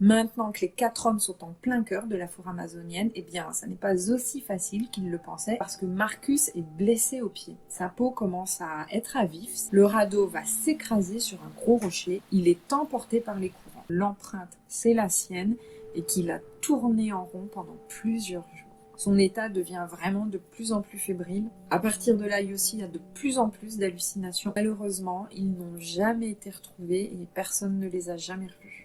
Maintenant que les 4 hommes sont en plein cœur de la forêt amazonienne, eh bien, ça n'est pas aussi facile qu'ils le pensaient parce que Marcus est blessé au pied. Sa peau commence à être à vif, le radeau va s'écraser sur un gros rocher, il est emporté par les courants. L'empreinte, c'est la sienne et qu'il a tourné en rond pendant plusieurs jours. Son état devient vraiment de plus en plus fébrile. À partir de là, Yossi a de plus en plus d'hallucinations. Malheureusement, ils n'ont jamais été retrouvés et personne ne les a jamais revus.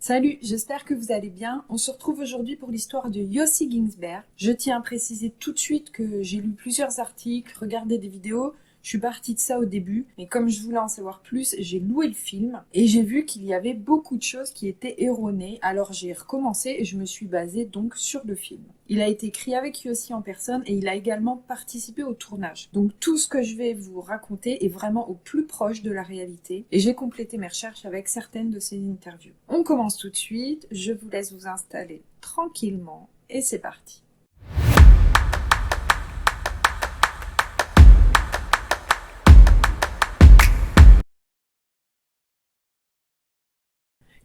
Salut, j'espère que vous allez bien. On se retrouve aujourd'hui pour l'histoire de Yossi Ginsberg. Je tiens à préciser tout de suite que j'ai lu plusieurs articles, regardé des vidéos. Je suis partie de ça au début, mais comme je voulais en savoir plus, j'ai loué le film et j'ai vu qu'il y avait beaucoup de choses qui étaient erronées. Alors j'ai recommencé et je me suis basée donc sur le film. Il a été écrit avec Yossi en personne et il a également participé au tournage. Donc tout ce que je vais vous raconter est vraiment au plus proche de la réalité et j'ai complété mes recherches avec certaines de ces interviews. On commence tout de suite, je vous laisse vous installer tranquillement et c'est parti.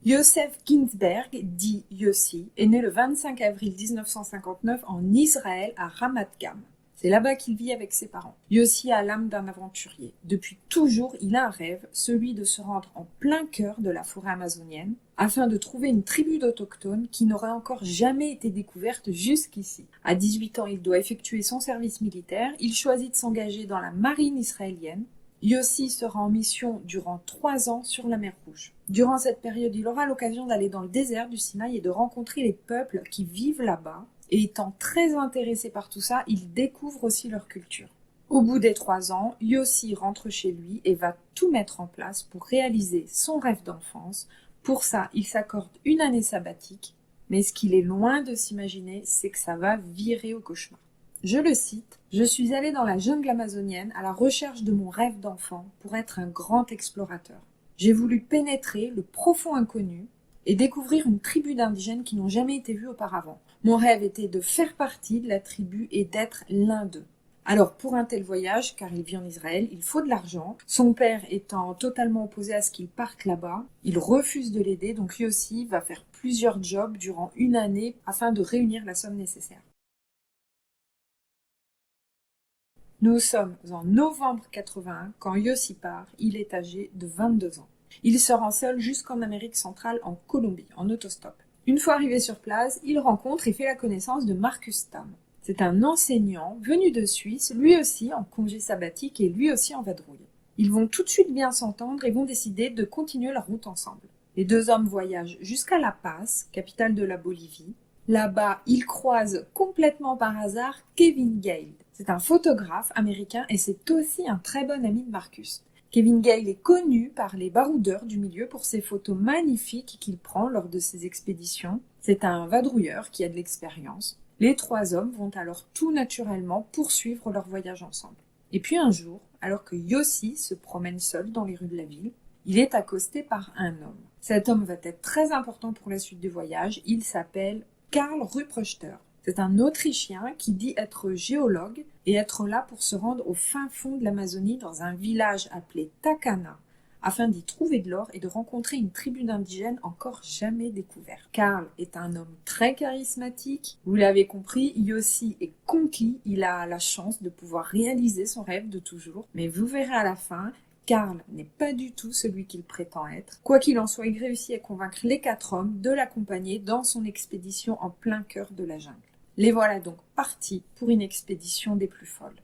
Yosef Ginsberg, dit Yossi, est né le 25 avril 1959 en Israël à Ramat Gan. C'est là-bas qu'il vit avec ses parents. Yossi a l'âme d'un aventurier. Depuis toujours, il a un rêve, celui de se rendre en plein cœur de la forêt amazonienne, afin de trouver une tribu d'autochtones qui n'aurait encore jamais été découverte jusqu'ici. À 18 ans, il doit effectuer son service militaire. Il choisit de s'engager dans la marine israélienne. Yossi sera en mission durant 3 ans sur la mer Rouge. Durant cette période, il aura l'occasion d'aller dans le désert du Sinaï et de rencontrer les peuples qui vivent là-bas. Et étant très intéressé par tout ça, il découvre aussi leur culture. Au bout des 3 ans, Yossi rentre chez lui et va tout mettre en place pour réaliser son rêve d'enfance. Pour ça, il s'accorde une année sabbatique. Mais ce qu'il est loin de s'imaginer, c'est que ça va virer au cauchemar. Je le cite, « Je suis allé dans la jungle amazonienne à la recherche de mon rêve d'enfant pour être un grand explorateur. J'ai voulu pénétrer le profond inconnu et découvrir une tribu d'indigènes qui n'ont jamais été vus auparavant. Mon rêve était de faire partie de la tribu et d'être l'un d'eux. Alors pour un tel voyage, car il vit en Israël, il faut de l'argent. Son père étant totalement opposé à ce qu'il parte là-bas, il refuse de l'aider, donc lui aussi va faire plusieurs jobs durant une année afin de réunir la somme nécessaire. Nous sommes en novembre 81 quand Yossi part, il est âgé de 22 ans. Il se rend seul jusqu'en Amérique centrale, en Colombie, en autostop. Une fois arrivé sur place, il rencontre et fait la connaissance de Marcus Tam. C'est un enseignant venu de Suisse, lui aussi en congé sabbatique et lui aussi en vadrouille. Ils vont tout de suite bien s'entendre et vont décider de continuer leur route ensemble. Les 2 hommes voyagent jusqu'à La Paz, capitale de la Bolivie. Là-bas, ils croisent complètement par hasard Kevin Gale. C'est un photographe américain et c'est aussi un très bon ami de Marcus. Kevin Gale est connu par les baroudeurs du milieu pour ses photos magnifiques qu'il prend lors de ses expéditions. C'est un vadrouilleur qui a de l'expérience. Les 3 hommes vont alors tout naturellement poursuivre leur voyage ensemble. Et puis un jour, alors que Yossi se promène seul dans les rues de la ville, il est accosté par un homme. Cet homme va être très important pour la suite du voyage. Il s'appelle Karl Rupprechter. C'est un Autrichien qui dit être géologue et être là pour se rendre au fin fond de l'Amazonie dans un village appelé Takana, afin d'y trouver de l'or et de rencontrer une tribu d'indigènes encore jamais découverte. Karl est un homme très charismatique. Vous l'avez compris, Yossi est conquis. Il a la chance de pouvoir réaliser son rêve de toujours. Mais vous verrez à la fin, Karl n'est pas du tout celui qu'il prétend être. Quoi qu'il en soit, il réussit à convaincre les 4 hommes de l'accompagner dans son expédition en plein cœur de la jungle. Les voilà donc partis pour une expédition des plus folles.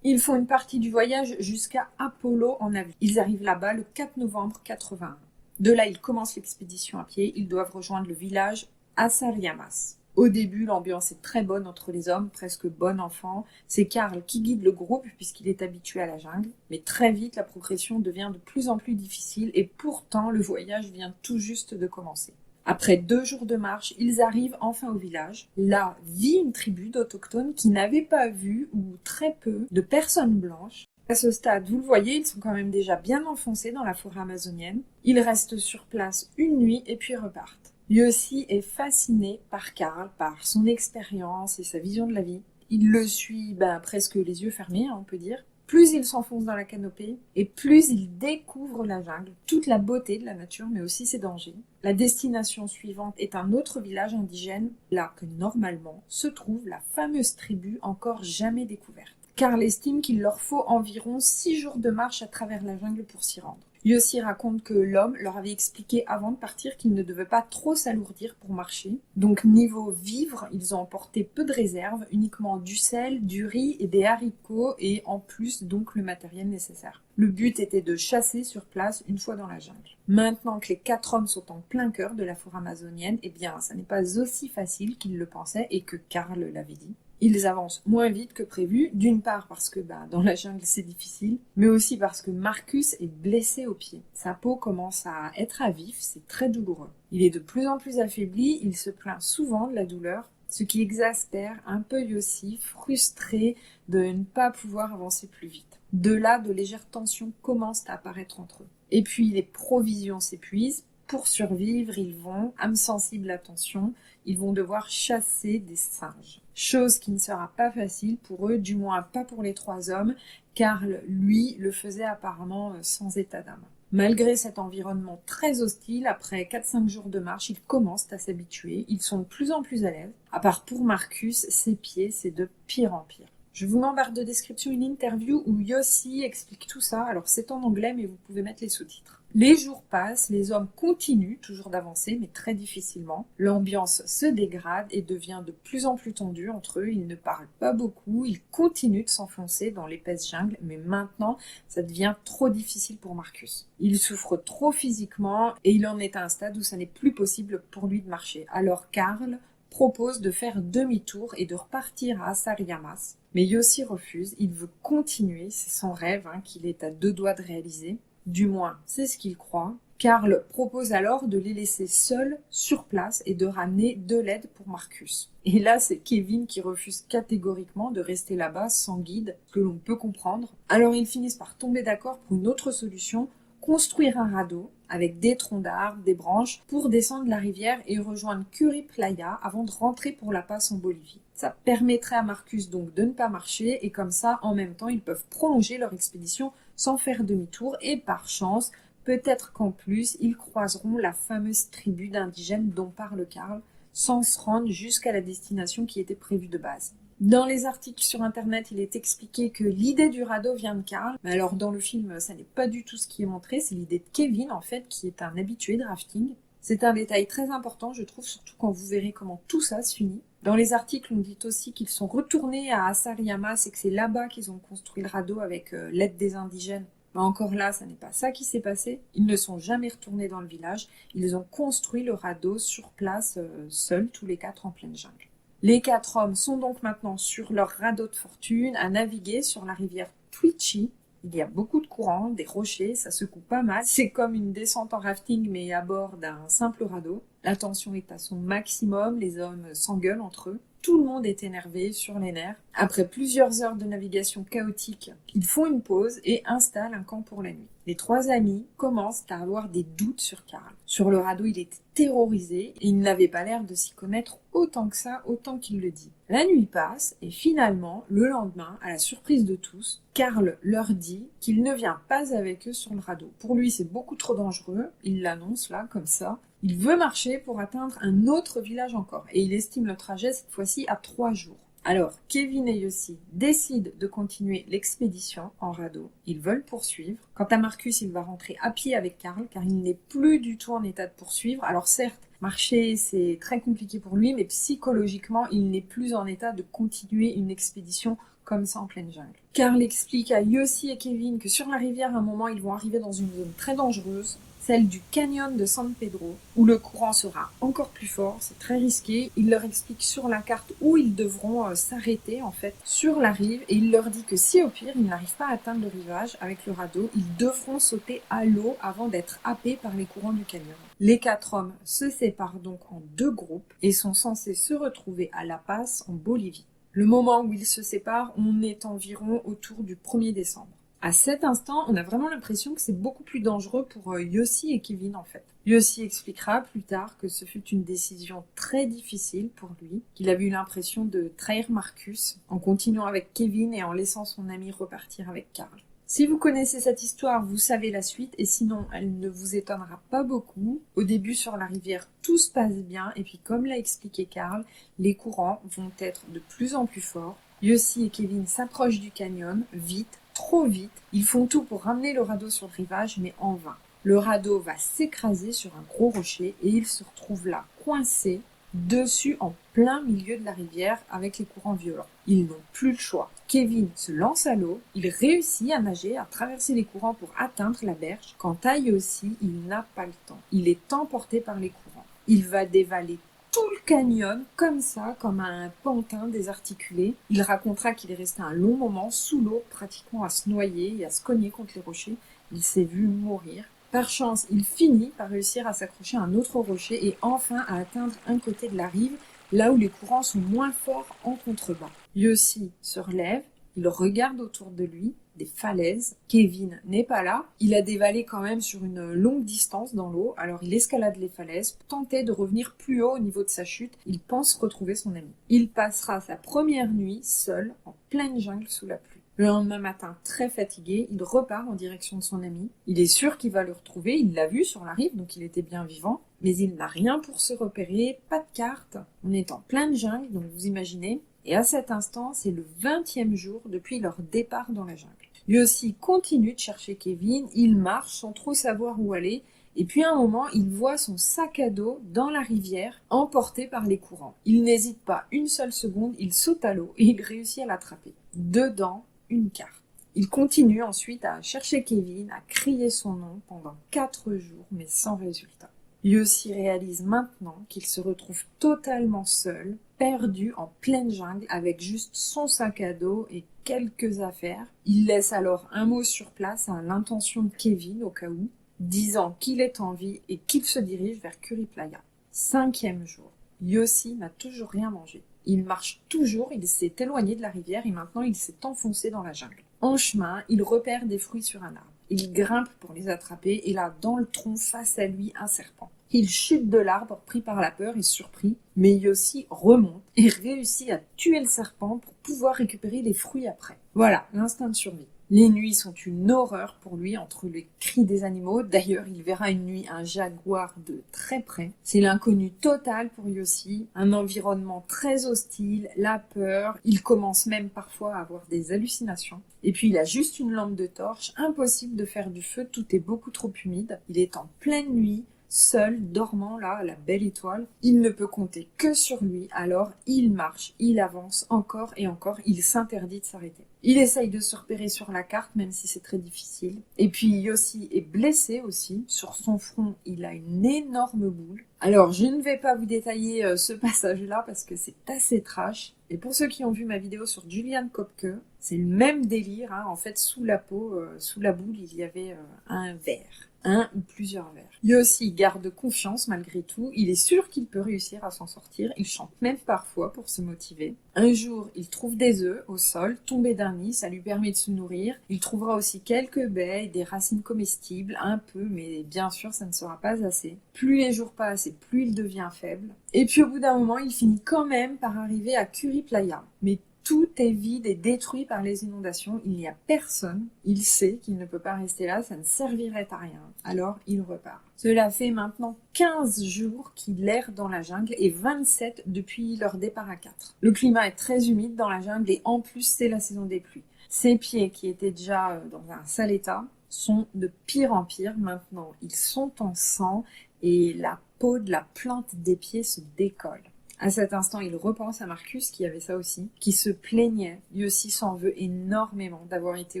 Ils font une partie du voyage jusqu'à Apollo en avion. Ils arrivent là-bas le 4 novembre 81. De là, ils commencent l'expédition à pied. Ils doivent rejoindre le village Asariamas. Au début, l'ambiance est très bonne entre les hommes, presque bon enfant. C'est Karl qui guide le groupe puisqu'il est habitué à la jungle. Mais très vite, la progression devient de plus en plus difficile et pourtant, le voyage vient tout juste de commencer. Après 2 jours de marche, ils arrivent enfin au village. Là vit une tribu d'autochtones qui n'avaient pas vu, ou très peu, de personnes blanches. À ce stade, vous le voyez, ils sont quand même déjà bien enfoncés dans la forêt amazonienne. Ils restent sur place une nuit et puis repartent. Yossi est fasciné par Karl, par son expérience et sa vision de la vie. Il le suit presque les yeux fermés, on peut dire. Plus ils s'enfoncent dans la canopée, et plus ils découvrent la jungle, toute la beauté de la nature, mais aussi ses dangers. La destination suivante est un autre village indigène, là que normalement se trouve la fameuse tribu encore jamais découverte. Karl estime qu'il leur faut environ 6 jours de marche à travers la jungle pour s'y rendre. Yossi raconte que l'homme leur avait expliqué avant de partir qu'ils ne devaient pas trop s'alourdir pour marcher. Donc niveau vivres, ils ont emporté peu de réserves, uniquement du sel, du riz et des haricots et en plus donc le matériel nécessaire. Le but était de chasser sur place une fois dans la jungle. Maintenant que les 4 hommes sont en plein cœur de la forêt amazonienne, eh bien ça n'est pas aussi facile qu'ils le pensaient et que Karl l'avait dit. Ils avancent moins vite que prévu, d'une part parce que dans la jungle c'est difficile, mais aussi parce que Marcus est blessé au pied. Sa peau commence à être à vif, c'est très douloureux. Il est de plus en plus affaibli, il se plaint souvent de la douleur, ce qui exaspère un peu Yossi, frustré de ne pas pouvoir avancer plus vite. De là, de légères tensions commencent à apparaître entre eux. Et puis les provisions s'épuisent. Pour survivre, ils vont, âme sensible à tension, ils vont devoir chasser des singes. Chose qui ne sera pas facile pour eux, du moins pas pour les 3 hommes, car lui le faisait apparemment sans état d'âme. Malgré cet environnement très hostile, après 4-5 jours de marche, ils commencent à s'habituer, ils sont de plus en plus à l'aise. À part pour Marcus, ses pieds, c'est de pire en pire. Je vous mets en barre de description une interview où Yossi explique tout ça, alors c'est en anglais mais vous pouvez mettre les sous-titres. Les jours passent, les hommes continuent toujours d'avancer, mais très difficilement. L'ambiance se dégrade et devient de plus en plus tendue entre eux. Ils ne parlent pas beaucoup, ils continuent de s'enfoncer dans l'épaisse jungle, mais maintenant, ça devient trop difficile pour Marcus. Il souffre trop physiquement et il en est à un stade où ça n'est plus possible pour lui de marcher. Alors Karl propose de faire demi-tour et de repartir à Asariamas. Mais Yossi refuse, il veut continuer, c'est son rêve qu'il est à 2 doigts de réaliser. Du moins, c'est ce qu'il croit. Karl propose alors de les laisser seuls sur place et de ramener de l'aide pour Marcus. Et là, c'est Kevin qui refuse catégoriquement de rester là-bas sans guide, ce que l'on peut comprendre. Alors ils finissent par tomber d'accord pour une autre solution, construire un radeau avec des troncs d'arbres, des branches, pour descendre la rivière et rejoindre Curry Playa avant de rentrer pour la passe en Bolivie. Ça permettrait à Marcus donc de ne pas marcher et comme ça, en même temps, ils peuvent prolonger leur expédition sans faire demi-tour et par chance, peut-être qu'en plus, ils croiseront la fameuse tribu d'indigènes dont parle Karl, sans se rendre jusqu'à la destination qui était prévue de base. Dans les articles sur internet, il est expliqué que l'idée du radeau vient de Karl, mais alors dans le film, ça n'est pas du tout ce qui est montré, c'est l'idée de Kevin en fait, qui est un habitué de rafting. C'est un détail très important, je trouve, surtout quand vous verrez comment tout ça se finit. Dans les articles, on dit aussi qu'ils sont retournés à Asariamas et que c'est là-bas qu'ils ont construit le radeau avec l'aide des indigènes. Mais encore là, ça n'est pas ça qui s'est passé. Ils ne sont jamais retournés dans le village. Ils ont construit le radeau sur place, seuls, tous les 4 en pleine jungle. Les 4 hommes sont donc maintenant sur leur radeau de fortune à naviguer sur la rivière Twitchy. Il y a beaucoup de courants, des rochers, ça secoue pas mal. C'est comme une descente en rafting mais à bord d'un simple radeau. La tension est à son maximum, les hommes s'engueulent entre eux. Tout le monde est énervé, sur les nerfs. Après plusieurs heures de navigation chaotique, ils font une pause et installent un camp pour la nuit. Les 3 amis commencent à avoir des doutes sur Karl. Sur le radeau, il était terrorisé et il n'avait pas l'air de s'y connaître autant que ça, autant qu'il le dit. La nuit passe et finalement, le lendemain, à la surprise de tous, Karl leur dit qu'il ne vient pas avec eux sur le radeau. Pour lui, c'est beaucoup trop dangereux. Il l'annonce là, comme ça. Il veut marcher pour atteindre un autre village encore et il estime le trajet cette fois-ci à 3 jours. Alors, Kevin et Yossi décident de continuer l'expédition en radeau. Ils veulent poursuivre. Quant à Marcus, il va rentrer à pied avec Karl car il n'est plus du tout en état de poursuivre. Alors certes, marcher c'est très compliqué pour lui, mais psychologiquement, il n'est plus en état de continuer une expédition comme ça en pleine jungle. Karl explique à Yossi et Kevin que sur la rivière, à un moment, ils vont arriver dans une zone très dangereuse, celle du canyon de San Pedro, où le courant sera encore plus fort, c'est très risqué. Il leur explique sur la carte où ils devront s'arrêter en fait sur la rive et il leur dit que si au pire ils n'arrivent pas à atteindre le rivage avec le radeau, ils devront sauter à l'eau avant d'être happés par les courants du canyon. Les 4 hommes se séparent donc en 2 groupes et sont censés se retrouver à La Paz en Bolivie. Le moment où ils se séparent, on est environ autour du 1er décembre. À cet instant, on a vraiment l'impression que c'est beaucoup plus dangereux pour Yossi et Kevin en fait. Yossi expliquera plus tard que ce fut une décision très difficile pour lui, qu'il avait eu l'impression de trahir Marcus en continuant avec Kevin et en laissant son ami repartir avec Carl. Si vous connaissez cette histoire, vous savez la suite, et sinon, elle ne vous étonnera pas beaucoup. Au début, sur la rivière, tout se passe bien, et puis comme l'a expliqué Carl, les courants vont être de plus en plus forts. Yossi et Kevin s'approchent du canyon, vite, trop vite. Ils font tout pour ramener le radeau sur le rivage, mais en vain. Le radeau va s'écraser sur un gros rocher, et ils se retrouvent là, coincés, dessus en plein milieu de la rivière avec les courants violents. Ils n'ont plus le choix. Kevin se lance à l'eau, il réussit à nager, à traverser les courants pour atteindre la berge. Quant à Yossi, il n'a pas le temps. Il est emporté par les courants. Il va dévaler tout le canyon, comme ça, comme un pantin désarticulé. Il racontera qu'il est resté un long moment sous l'eau, pratiquement à se noyer et à se cogner contre les rochers. Il s'est vu mourir. Par chance, il finit par réussir à s'accrocher à un autre rocher et enfin à atteindre un côté de la rive, là où les courants sont moins forts en contrebas. Yossi se relève, il regarde autour de lui, des falaises. Kevin n'est pas là, il a dévalé quand même sur une longue distance dans l'eau, alors il escalade les falaises, tentait de revenir plus haut au niveau de sa chute, il pense retrouver son ami. Il passera sa première nuit seul, en pleine jungle sous la pluie. Le lendemain matin, très fatigué, il repart en direction de son ami. Il est sûr qu'il va le retrouver, il l'a vu sur la rive, donc il était bien vivant. Mais il n'a rien pour se repérer, pas de carte. On est en pleine jungle, donc vous imaginez. Et à cet instant, c'est le 20e jour depuis leur départ dans la jungle. Yossi continue de chercher Kevin, il marche sans trop savoir où aller. Et puis à un moment, il voit son sac à dos dans la rivière, emporté par les courants. Il n'hésite pas une seule seconde, il saute à l'eau et il réussit à l'attraper. Dedans, une carte. Il continue ensuite à chercher Kevin, à crier son nom pendant 4 jours, mais sans résultat. Yossi réalise maintenant qu'il se retrouve totalement seul, perdu en pleine jungle, avec juste son sac à dos et quelques affaires. Il laisse alors un mot sur place à l'intention de Kevin au cas où, disant qu'il est en vie et qu'il se dirige vers Curry Playa. 5e jour. Yossi n'a toujours rien mangé. Il marche toujours, il s'est éloigné de la rivière et maintenant il s'est enfoncé dans la jungle. En chemin, il repère des fruits sur un arbre. Il grimpe pour les attraper et là, dans le tronc, face à lui, un serpent. Il chute de l'arbre, pris par la peur et surpris, mais Yossi remonte et réussit à tuer le serpent pour pouvoir récupérer les fruits après. Voilà, l'instinct de survie. Les nuits sont une horreur pour lui entre les cris des animaux. D'ailleurs, il verra une nuit un jaguar de très près. C'est l'inconnu total pour Yossi, un environnement très hostile, la peur. Il commence même parfois à avoir des hallucinations. Et puis il a juste une lampe de torche, impossible de faire du feu, tout est beaucoup trop humide. Il est en pleine nuit, seul, dormant là, à la belle étoile. Il ne peut compter que sur lui, alors il marche, il avance encore et encore, il s'interdit de s'arrêter. Il essaye de se repérer sur la carte, même si c'est très difficile. Et puis Yossi est blessé aussi. Sur son front, il a une énorme boule. Alors, je ne vais pas vous détailler ce passage-là parce que c'est assez trash. Et pour ceux qui ont vu ma vidéo sur Julian Kopke, c'est le même délire. Hein. En fait, sous la peau, sous la boule, il y avait un verre. Un ou plusieurs vers. Yossi garde confiance malgré tout, il est sûr qu'il peut réussir à s'en sortir, il chante même parfois pour se motiver. Un jour, il trouve des œufs au sol, tombés d'un nid, ça lui permet de se nourrir. Il trouvera aussi quelques baies et des racines comestibles, un peu, mais bien sûr ça ne sera pas assez. Plus les jours passent et plus il devient faible. Et puis au bout d'un moment, il finit quand même par arriver à Curry Playa. Mais tout est vide et détruit par les inondations, il n'y a personne. Il sait qu'il ne peut pas rester là, ça ne servirait à rien. Alors il repart. Cela fait maintenant 15 jours qu'il erre dans la jungle et 27 depuis leur départ à 4. Le climat est très humide dans la jungle et en plus c'est la saison des pluies. Ses pieds, qui étaient déjà dans un sale état, sont de pire en pire. Maintenant, ils sont en sang et la peau de la plante des pieds se décolle. À cet instant, il repense à Marcus, qui avait ça aussi, qui se plaignait. Yossi s'en veut énormément d'avoir été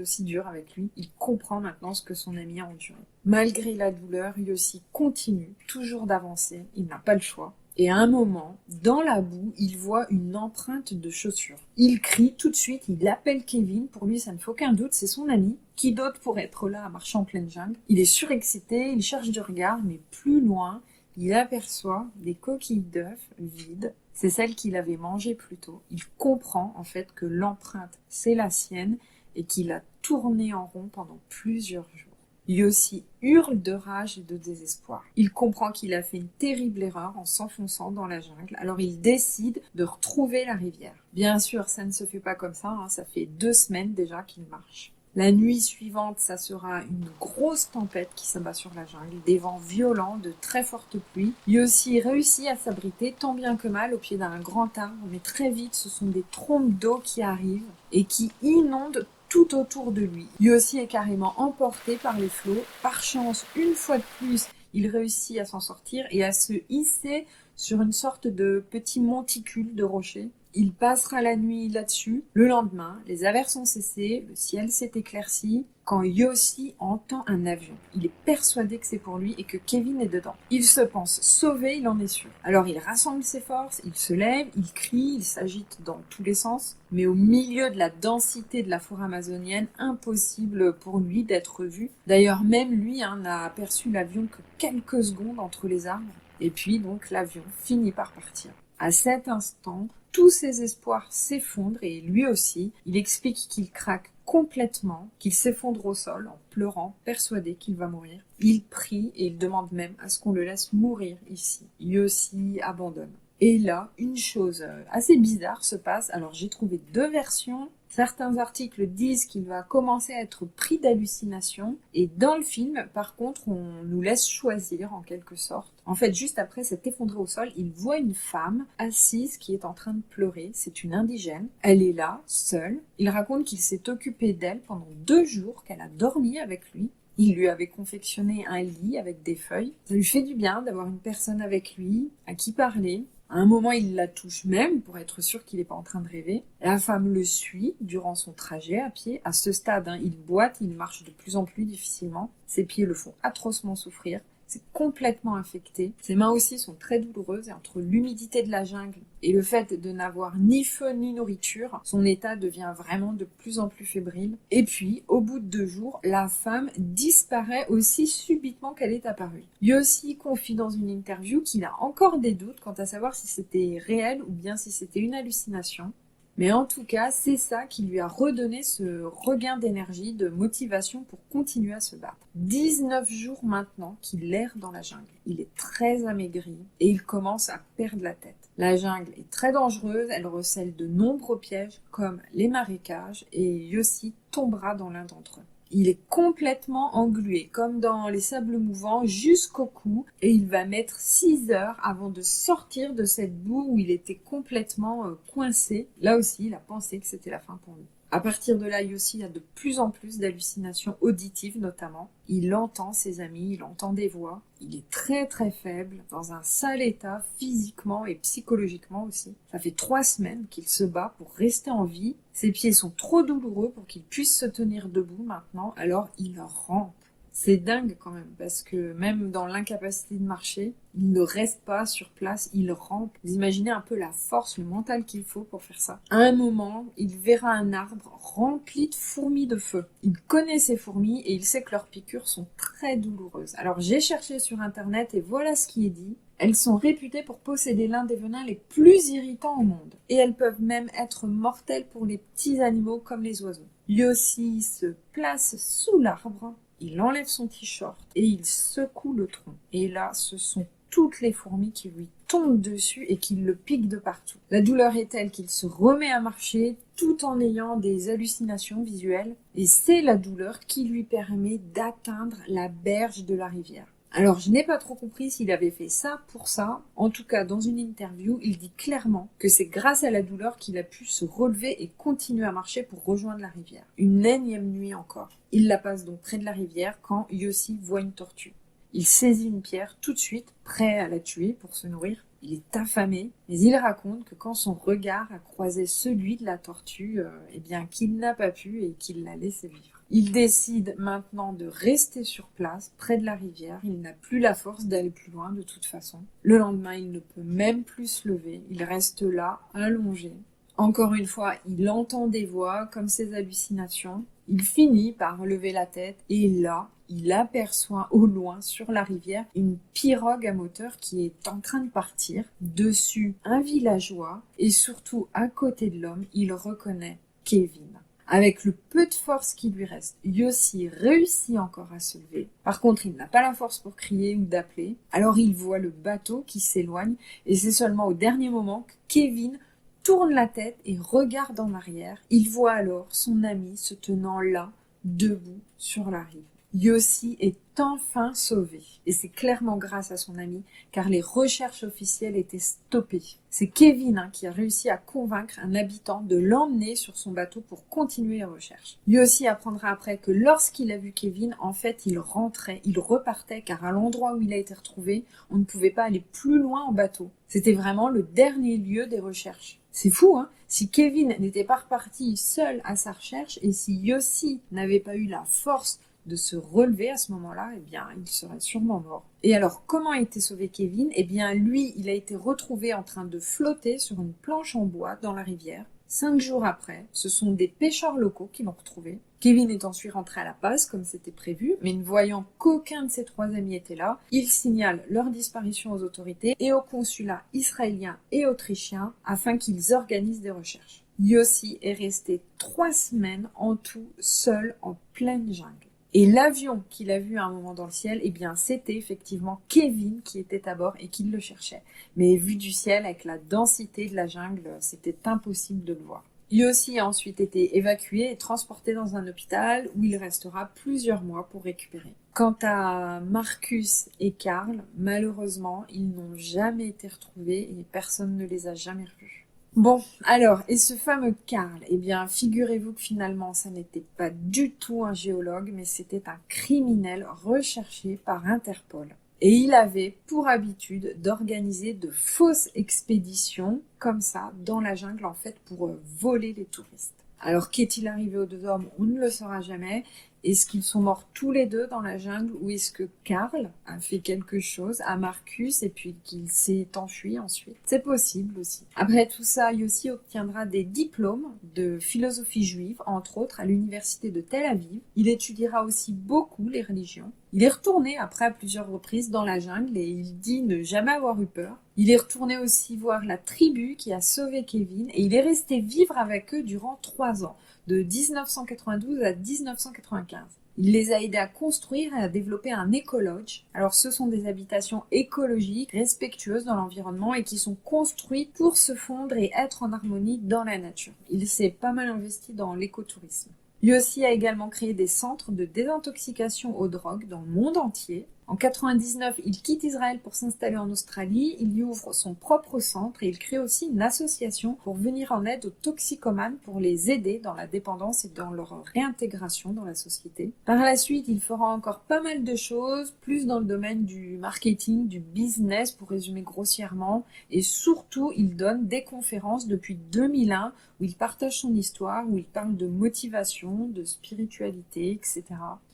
aussi dur avec lui. Il comprend maintenant ce que son ami a enduré. Malgré la douleur, Yossi continue toujours d'avancer. Il n'a pas le choix. Et à un moment, dans la boue, il voit une empreinte de chaussure. Il crie tout de suite, il appelle Kevin. Pour lui, ça ne fait aucun doute, c'est son ami. Qui d'autre pour être là à marcher en pleine jungle? Il est surexcité, il cherche du regard, mais plus loin, il aperçoit des coquilles d'œufs vides. C'est celles qu'il avait mangées plus tôt. Il comprend en fait que l'empreinte, c'est la sienne et qu'il a tourné en rond pendant plusieurs jours. Yossi hurle de rage et de désespoir. Il comprend qu'il a fait une terrible erreur en s'enfonçant dans la jungle, alors il décide de retrouver la rivière. Bien sûr, ça ne se fait pas comme ça, ça fait 2 semaines déjà qu'il marche. La nuit suivante, ça sera une grosse tempête qui s'abat sur la jungle, des vents violents, de très fortes pluies. Yossi réussit à s'abriter tant bien que mal au pied d'un grand arbre, mais très vite, ce sont des trombes d'eau qui arrivent et qui inondent tout autour de lui. Yossi est carrément emporté par les flots. Par chance, une fois de plus, il réussit à s'en sortir et à se hisser sur une sorte de petit monticule de rochers. Il passera la nuit là-dessus. Le lendemain, les averses ont cessé, le ciel s'est éclairci, quand Yossi entend un avion. Il est persuadé que c'est pour lui et que Kevin est dedans. Il se pense sauvé, il en est sûr. Alors il rassemble ses forces, il se lève, il crie, il s'agite dans tous les sens, mais au milieu de la densité de la forêt amazonienne, impossible pour lui d'être vu. D'ailleurs, même lui n'a aperçu l'avion que quelques secondes entre les arbres. Et puis donc l'avion finit par partir. À cet instant, tous ses espoirs s'effondrent et lui aussi, il explique qu'il craque complètement, qu'il s'effondre au sol en pleurant, persuadé qu'il va mourir. Il prie et il demande même à ce qu'on le laisse mourir ici. Yossi abandonne. Et là, une chose assez bizarre se passe. Alors j'ai trouvé 2 versions. Certains articles disent qu'il va commencer à être pris d'hallucinations. Et dans le film, par contre, on nous laisse choisir en quelque sorte. En fait, juste après s'être effondré au sol, il voit une femme assise qui est en train de pleurer. C'est une indigène. Elle est là, seule. Il raconte qu'il s'est occupé d'elle pendant 2 jours, qu'elle a dormi avec lui. Il lui avait confectionné un lit avec des feuilles. Ça lui fait du bien d'avoir une personne avec lui, à qui parler. À un moment, il la touche même pour être sûr qu'il n'est pas en train de rêver. La femme le suit durant son trajet à pied. À ce stade, il boite, il marche de plus en plus difficilement. Ses pieds le font atrocement souffrir. C'est complètement infecté. Ses mains aussi sont très douloureuses et entre l'humidité de la jungle et le fait de n'avoir ni feu ni nourriture, son état devient vraiment de plus en plus fébrile. Et puis, au bout de 2 jours, la femme disparaît aussi subitement qu'elle est apparue. Yossi confie dans une interview qu'il a encore des doutes quant à savoir si c'était réel ou bien si c'était une hallucination. Mais en tout cas, c'est ça qui lui a redonné ce regain d'énergie, de motivation pour continuer à se battre. 19 jours maintenant qu'il erre dans la jungle. Il est très amaigri et il commence à perdre la tête. La jungle est très dangereuse, elle recèle de nombreux pièges comme les marécages et Yossi tombera dans l'un d'entre eux. Il est complètement englué, comme dans les sables mouvants, jusqu'au cou, et il va mettre 6 heures avant de sortir de cette boue où il était complètement coincé. Là aussi, il a pensé que c'était la fin pour lui. À partir de là, Yossi a de plus en plus d'hallucinations auditives notamment. Il entend ses amis, il entend des voix. Il est très très faible, dans un sale état physiquement et psychologiquement aussi. Ça fait 3 semaines qu'il se bat pour rester en vie. Ses pieds sont trop douloureux pour qu'il puisse se tenir debout maintenant, alors il rampe. C'est dingue quand même, parce que même dans l'incapacité de marcher, il ne reste pas sur place, il rampe. Vous imaginez un peu la force, le mental qu'il faut pour faire ça. À un moment, il verra un arbre rempli de fourmis de feu. Il connaît ces fourmis et il sait que leurs piqûres sont très douloureuses. Alors j'ai cherché sur internet et voilà ce qui est dit. Elles sont réputées pour posséder l'un des venins les plus irritants au monde. Et elles peuvent même être mortelles pour les petits animaux comme les oiseaux. Yossi se place sous l'arbre. Il enlève son t-shirt et il secoue le tronc. Et là, ce sont toutes les fourmis qui lui tombent dessus et qui le piquent de partout. La douleur est telle qu'il se remet à marcher tout en ayant des hallucinations visuelles. Et c'est la douleur qui lui permet d'atteindre la berge de la rivière. Alors, je n'ai pas trop compris s'il avait fait ça pour ça. En tout cas, dans une interview, il dit clairement que c'est grâce à la douleur qu'il a pu se relever et continuer à marcher pour rejoindre la rivière. Une énième nuit encore. Il la passe donc près de la rivière quand Yossi voit une tortue. Il saisit une pierre tout de suite, prêt à la tuer pour se nourrir. Il est affamé, mais il raconte que quand son regard a croisé celui de la tortue, qu'il n'a pas pu et qu'il l'a laissé vivre. Il décide maintenant de rester sur place, près de la rivière. Il n'a plus la force d'aller plus loin de toute façon. Le lendemain, il ne peut même plus se lever. Il reste là, allongé. Encore une fois, il entend des voix comme ses hallucinations. Il finit par lever la tête et là, il aperçoit au loin sur la rivière une pirogue à moteur qui est en train de partir. Dessus, un villageois et surtout à côté de l'homme, il reconnaît Kevin. Avec le peu de force qui lui reste, Yossi réussit encore à se lever. Par contre, il n'a pas la force pour crier ou d'appeler. Alors il voit le bateau qui s'éloigne et c'est seulement au dernier moment que Kevin tourne la tête et regarde en arrière. Il voit alors son ami se tenant là, debout sur la rive. Yossi est enfin sauvé. Et c'est clairement grâce à son ami, car les recherches officielles étaient stoppées. C'est Kevin qui a réussi à convaincre un habitant de l'emmener sur son bateau pour continuer les recherches. Yossi apprendra après que lorsqu'il a vu Kevin, en fait, il repartait, car à l'endroit où il a été retrouvé, on ne pouvait pas aller plus loin en bateau. C'était vraiment le dernier lieu des recherches. C'est fou, hein? Si Kevin n'était pas reparti seul à sa recherche, et si Yossi n'avait pas eu la force de se relever à ce moment-là, eh bien, il serait sûrement mort. Et alors, comment a été sauvé Kevin? Eh bien, lui, il a été retrouvé en train de flotter sur une planche en bois dans la rivière. 5 jours après, ce sont des pêcheurs locaux qui l'ont retrouvé. Kevin est ensuite rentré à la base, comme c'était prévu, mais ne voyant qu'aucun de ses 3 amis était là, il signale leur disparition aux autorités et au consulat israélien et autrichien afin qu'ils organisent des recherches. Yossi est resté 3 semaines en tout, seul en pleine jungle. Et l'avion qu'il a vu à un moment dans le ciel, eh bien, c'était effectivement Kevin qui était à bord et qui le cherchait. Mais vu du ciel, avec la densité de la jungle, c'était impossible de le voir. Yossi a ensuite été évacué et transporté dans un hôpital où il restera plusieurs mois pour récupérer. Quant à Marcus et Karl, malheureusement, ils n'ont jamais été retrouvés et personne ne les a jamais revus. Bon, alors, et ce fameux Karl, eh bien, figurez-vous que finalement, ça n'était pas du tout un géologue, mais c'était un criminel recherché par Interpol. Et il avait pour habitude d'organiser de fausses expéditions, comme ça, dans la jungle, en fait, pour voler les touristes. Alors, qu'est-il arrivé aux 2 hommes? On ne le saura jamais. Est-ce qu'ils sont morts tous les 2 dans la jungle ou est-ce que Karl a fait quelque chose à Marcus et puis qu'il s'est enfui ensuite? C'est possible aussi. Après tout ça, Yossi obtiendra des diplômes de philosophie juive, entre autres à l'université de Tel Aviv. Il étudiera aussi beaucoup les religions. Il est retourné après à plusieurs reprises dans la jungle et il dit ne jamais avoir eu peur. Il est retourné aussi voir la tribu qui a sauvé Kevin et il est resté vivre avec eux durant 3 ans, de 1992 à 1995. Il les a aidés à construire et à développer un écolodge. Alors ce sont des habitations écologiques, respectueuses dans l'environnement et qui sont construites pour se fondre et être en harmonie dans la nature. Il s'est pas mal investi dans l'écotourisme. Yossi a également créé des centres de désintoxication aux drogues dans le monde entier. En 99, il quitte Israël pour s'installer en Australie, il y ouvre son propre centre et il crée aussi une association pour venir en aide aux toxicomanes pour les aider dans la dépendance et dans leur réintégration dans la société. Par la suite, il fera encore pas mal de choses, plus dans le domaine du marketing, du business pour résumer grossièrement, et surtout il donne des conférences depuis 2001 où il partage son histoire, où il parle de motivation, de spiritualité, etc.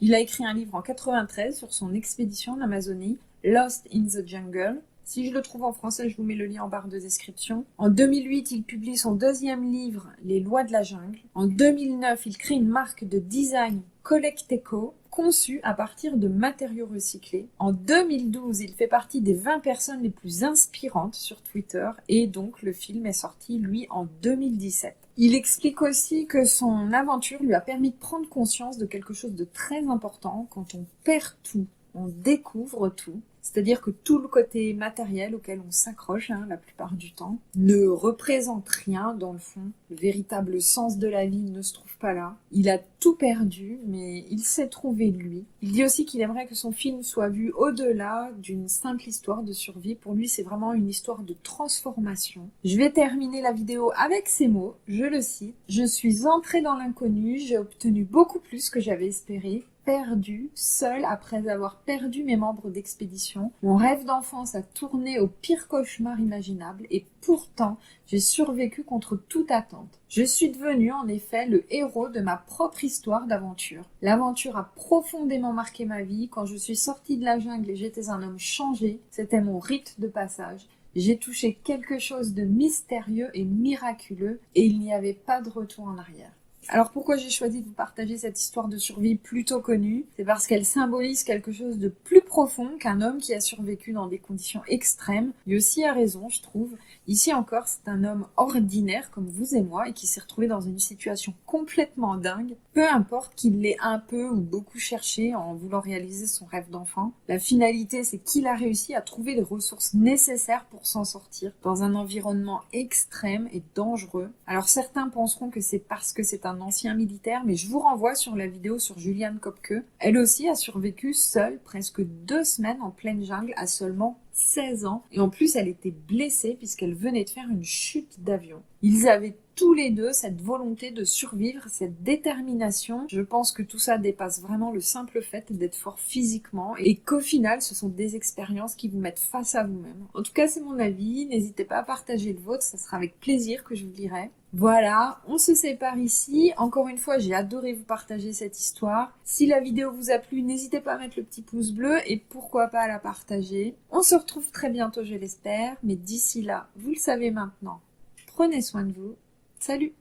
Il a écrit un livre en 93 sur son expédition en Amazonie, Lost in the Jungle. Si je le trouve en français, je vous mets le lien en barre de description. En 2008, il publie son 2e livre, Les lois de la jungle. En 2009, il crée une marque de design Collecteco, conçue à partir de matériaux recyclés. En 2012, il fait partie des 20 personnes les plus inspirantes sur Twitter et donc le film est sorti, lui, en 2017. Il explique aussi que son aventure lui a permis de prendre conscience de quelque chose de très important. Quand on perd tout, on découvre tout. C'est-à-dire que tout le côté matériel auquel on s'accroche, la plupart du temps, ne représente rien dans le fond. Le véritable sens de la vie ne se trouve pas là. Il a tout perdu, mais il s'est trouvé lui. Il dit aussi qu'il aimerait que son film soit vu au-delà d'une simple histoire de survie. Pour lui, c'est vraiment une histoire de transformation. Je vais terminer la vidéo avec ces mots. Je le cite. « Je suis entrée dans l'inconnu, j'ai obtenu beaucoup plus que j'avais espéré. Perdu, seul après avoir perdu mes membres d'expédition. Mon rêve d'enfance a tourné au pire cauchemar imaginable et pourtant, j'ai survécu contre toute attente. Je suis devenu en effet le héros de ma propre histoire d'aventure. L'aventure a profondément marqué ma vie. Quand je suis sortie de la jungle et j'étais un homme changé, c'était mon rite de passage. J'ai touché quelque chose de mystérieux et miraculeux et il n'y avait pas de retour en arrière. » Alors pourquoi j'ai choisi de vous partager cette histoire de survie plutôt connue? C'est parce qu'elle symbolise quelque chose de plus profond qu'un homme qui a survécu dans des conditions extrêmes. Lui aussi a raison, je trouve. Ici encore, c'est un homme ordinaire comme vous et moi et qui s'est retrouvé dans une situation complètement dingue. Peu importe qu'il l'ait un peu ou beaucoup cherché en voulant réaliser son rêve d'enfant. La finalité, c'est qu'il a réussi à trouver les ressources nécessaires pour s'en sortir dans un environnement extrême et dangereux. Alors certains penseront que c'est parce que c'est un ancien militaire, mais je vous renvoie sur la vidéo sur Juliane Kopke. Elle aussi a survécu seule presque 2 semaines en pleine jungle à seulement 16 ans. Et en plus, elle était blessée puisqu'elle venait de faire une chute d'avion. Ils avaient tous les deux cette volonté de survivre, cette détermination. Je pense que tout ça dépasse vraiment le simple fait d'être fort physiquement et qu'au final, ce sont des expériences qui vous mettent face à vous-même. En tout cas, c'est mon avis. N'hésitez pas à partager le vôtre, ça sera avec plaisir que je vous lirai. Voilà, on se sépare ici. Encore une fois, j'ai adoré vous partager cette histoire. Si la vidéo vous a plu, n'hésitez pas à mettre le petit pouce bleu et pourquoi pas à la partager. On se retrouve très bientôt, je l'espère. Mais d'ici là, vous le savez maintenant, prenez soin de vous. Salut!